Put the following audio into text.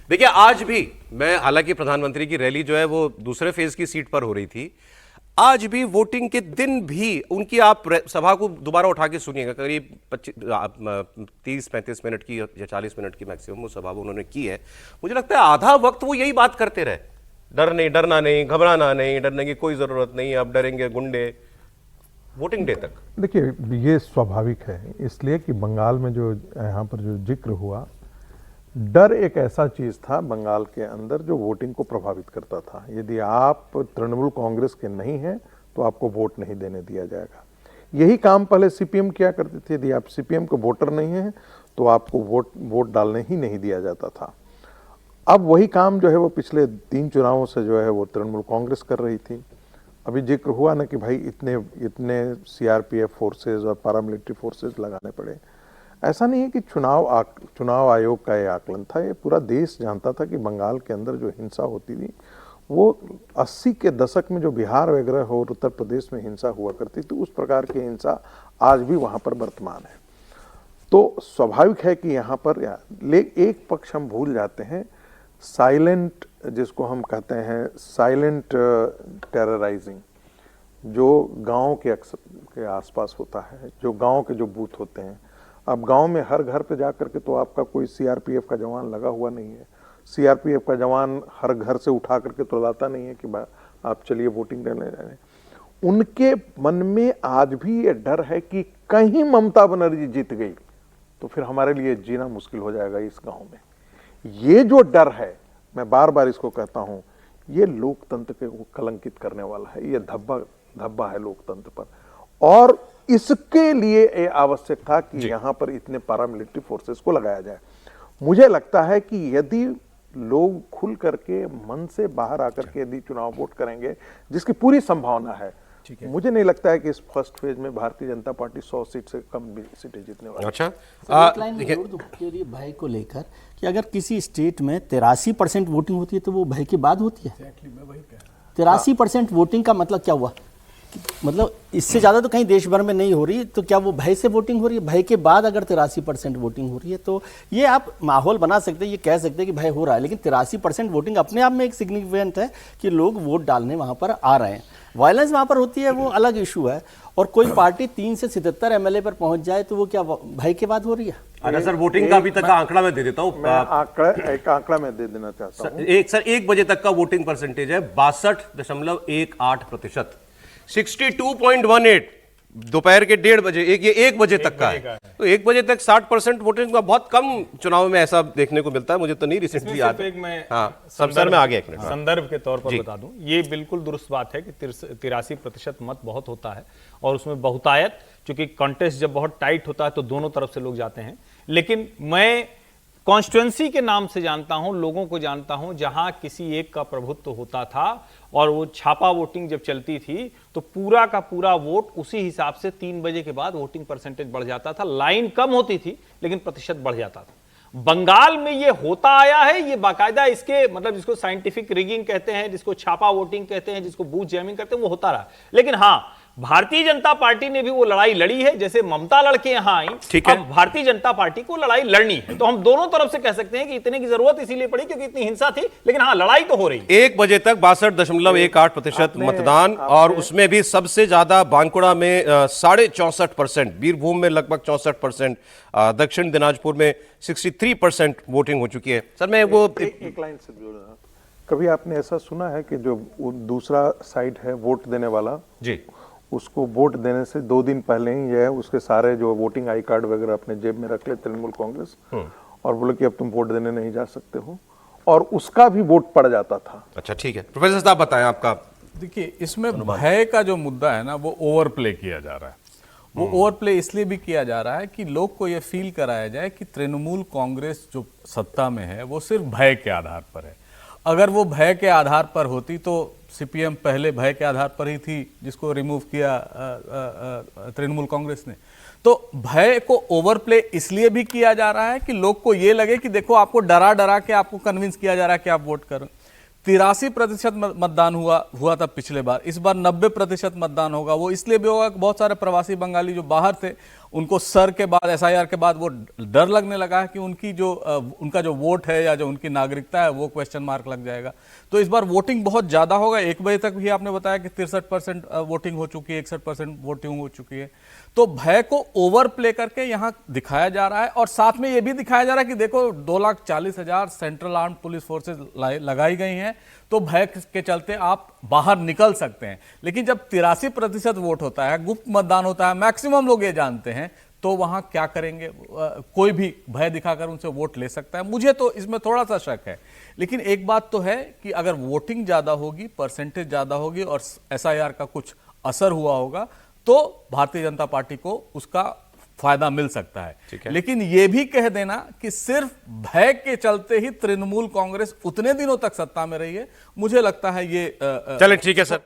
देखिए आज भी मैं, हालांकि प्रधानमंत्री की रैली जो है वो दूसरे फेज की सीट पर हो रही थी, आज भी वोटिंग के दिन भी उनकी आप सभा को दोबारा उठा के सुनिएगा, करीब 30-35 मिनट की या 40 मिनट की मैक्सिमम वो सभा उन्होंने की है। मुझे लगता है आधा वक्त वो यही बात करते रहे, डरना नहीं, घबराना नहीं, डरने की कोई जरूरत नहीं, अब डरेंगे गुंडे, वोटिंग डे तक। देखिए ये स्वाभाविक है, इसलिए कि बंगाल में जो यहाँ पर जो जिक्र हुआ, डर एक ऐसा चीज था बंगाल के अंदर जो वोटिंग को प्रभावित करता था। यदि आप तृणमूल कांग्रेस के नहीं हैं तो आपको वोट नहीं देने दिया जाएगा। यही काम पहले सीपीएम किया करती थी, यदि आप सीपीएम के वोटर नहीं हैं तो आपको वोट डालने ही नहीं दिया जाता था। अब वही काम जो है वो पिछले 3 चुनावों से जो है वो तृणमूल कांग्रेस कर रही थी। अभी जिक्र हुआ ना कि भाई इतने सीआरपीएफ फोर्सेज और पैरामिलिट्री फोर्सेज लगाने पड़े। ऐसा नहीं है कि चुनाव आयोग का ये आकलन था, ये पूरा देश जानता था कि बंगाल के अंदर जो हिंसा होती थी वो 80 के दशक में जो बिहार वगैरह और उत्तर प्रदेश में हिंसा हुआ करती थी, उस प्रकार की हिंसा आज भी वहां पर वर्तमान है। तो स्वाभाविक है कि यहाँ पर एक पक्ष हम भूल जाते हैं, साइलेंट, जिसको हम कहते हैं साइलेंट टेरराइजिंग, जो गांव के आसपास होता है, जो गांव के जो बूथ होते हैं। अब गांव में हर घर पे जा करके तो आपका कोई सीआरपीएफ का जवान लगा हुआ नहीं है। सीआरपीएफ का जवान हर घर से उठा करके तो लाता नहीं है कि आप चलिए वोटिंग देने जाए। उनके मन में आज भी ये डर है कि कहीं ममता बनर्जी जीत गई तो फिर हमारे लिए जीना मुश्किल हो जाएगा इस गांव में। ये जो डर है, मैं बार बार इसको कहता हूं, ये लोकतंत्र को कलंकित करने वाला है, ये धब्बा है लोकतंत्र पर। और इसके लिए ये आवश्यक था कि यहां पर इतने पैरामिलिट्री फोर्सेस को लगाया जाए। मुझे लगता है कि यदि लोग खुल करके मन से बाहर आकर के यदि चुनाव वोट करेंगे, जिसकी पूरी संभावना है, मुझे नहीं लगता है कि इस फर्स्ट फेज में भारतीय जनता पार्टी 100 सीट से कम सीटें जीतने वाली। अच्छा, देखिए भय को लेकर कि अगर किसी स्टेट में 83% वोटिंग होती है तो वो भय की बात होती है। 83% वोटिंग का मतलब क्या हुआ? मतलब इससे ज्यादा तो कहीं देश भर में नहीं हो रही, तो क्या वो भय से वोटिंग हो रही है? भय के बाद अगर 83% वोटिंग हो रही है तो ये आप माहौल बना सकते हैं, ये कह सकते हैं कि भय हो रहा है, लेकिन 83% वोटिंग अपने आप में एक सिग्निफिकेंट है कि लोग वोट डालने वहां पर आ रहे हैं। वायलेंस वहां पर होती है वो अलग इशू है, और कोई पार्टी 3 से 77 एमएलए पर पहुंच जाए तो वो क्या भय के बाद हो रही है? अच्छा सर, वोटिंग का अभी तक का आंकड़ा मैं दे देता हूँ। एक आंकड़ा मैं दे देना चाहता हूँ। एक बजे तक का वोटिंग परसेंटेज है 62.18%, 62.18 दोपहर के 1:30 बजे, ये 1 बजे तक का है। तो 1 बजे तक 60% वोटिंग का बहुत कम चुनाव में ऐसा देखने को मिलता है। मुझे तो नहीं रिसेंटली याद है। हाँ, सर में आ गया एक मिनट। संदर्भ के तौर पर बता दूं, ये बिल्कुल दुरुस्त बात है कि 83% मत बहुत होता है, और उसमें बहुतायत, चूंकि कॉन्टेस्ट जब बहुत टाइट होता है तो दोनों तरफ से लोग जाते हैं। लेकिन मैं कॉन्स्टिट्यूएंसी के नाम से जानता हूं, लोगों को जानता हूं, जहां किसी एक का प्रभुत्व होता था और वो छापा वोटिंग जब चलती थी तो पूरा का पूरा वोट उसी हिसाब से 3 बजे के बाद वोटिंग परसेंटेज बढ़ जाता था। लाइन कम होती थी लेकिन प्रतिशत बढ़ जाता था। बंगाल में ये होता आया है, ये बाकायदा इसके मतलब जिसको साइंटिफिक रिगिंग कहते हैं, जिसको छापा वोटिंग कहते हैं, जिसको बूथ जैमिंग कहते हैं, वो होता रहा। लेकिन हाँ, भारतीय जनता पार्टी ने भी वो लड़ाई लड़ी है, जैसे ममता लड़के यहां आई, अब भारतीय जनता पार्टी को लड़ाई लड़नी है। तो हम दोनों तरफ से कह सकते हैं कि इतने की जरूरत इसीलिए पड़ी क्योंकि इतनी हिंसा थी, लेकिन हाँ, लड़ाई तो हो रही है। 1 बजे तक 62.18% मतदान, और उसमें भी सबसे ज्यादा बांकुड़ा में 64.5%, बीरभूम में लगभग 64%, दक्षिण दिनाजपुर में 63% वोटिंग हो चुकी है। सर मैं वो एक लाइन से जोड़ रहा, कभी आपने ऐसा सुना है कि जो दूसरा साइड है वोट देने वाला जी, उसको वोट देने से 2 दिन पहले ही ये उसके सारे जो वोटिंग आई कार्ड वगैरह अपने जेब में रख ले तृणमूल कांग्रेस, और बोले कि अब तुम वोट देने नहीं जा सकते हो, और उसका भी वोट पड़ जाता था। अच्छा ठीक है, प्रोफेसर साहब बताएं आपका। देखिए, इसमें भय का जो मुद्दा है ना, वो ओवर प्ले किया जा रहा है। वो ओवर प्ले इसलिए भी किया जा रहा है कि लोग को ये फील कराया जाए कि तृणमूल कांग्रेस जो सत्ता में है वो सिर्फ भय के आधार पर है। अगर वो भय के आधार पर होती तो सीपीएम पहले भय के आधार पर ही थी, जिसको रिमूव किया तृणमूल कांग्रेस ने। तो भय को ओवरप्ले इसलिए भी किया जा रहा है कि लोग को ये लगे कि देखो, आपको डरा डरा के आपको कन्विंस किया जा रहा है कि आप वोट करो। 83% मतदान हुआ था पिछले बार, इस बार 90% मतदान होगा। वो इसलिए भी होगा कि बहुत सारे प्रवासी बंगाली जो बाहर थे उनको सर के बाद, एसआईआर के बाद वो डर लगने लगा है कि उनकी जो उनका जो वोट है या जो उनकी नागरिकता है वो क्वेश्चन मार्क लग जाएगा। तो इस बार वोटिंग बहुत ज्यादा होगा। 1 बजे तक भी आपने बताया कि 63% वोटिंग हो चुकी है, 61% वोटिंग हो चुकी है। तो भय को ओवर प्ले करके यहां दिखाया जा रहा है और साथ में यह भी दिखाया जा रहा है कि देखो 2,40,000 सेंट्रल आर्म पुलिस फोर्सेज लगाई गई हैं, तो भय के चलते आप बाहर निकल सकते हैं। लेकिन जब 83% वोट होता है, गुप्त मतदान होता है, मैक्सिमम लोग ये जानते हैं, तो वहां क्या करेंगे? कोई भी भय दिखाकर उनसे वोट ले सकता है। मुझे तो इसमें थोड़ा सा शक है। लेकिन एक बात तो है कि अगर वोटिंग ज्यादा होगी, परसेंटेज ज्यादा होगी और एसआईआर का कुछ असर हुआ होगा, तो भारतीय जनता पार्टी को उसका फायदा मिल सकता है। लेकिन यह भी कह देना कि सिर्फ भय के चलते ही तृणमूल कांग्रेस उतने दिनों तक सत्ता में रही है, मुझे लगता है ये चलें ठीक है सर।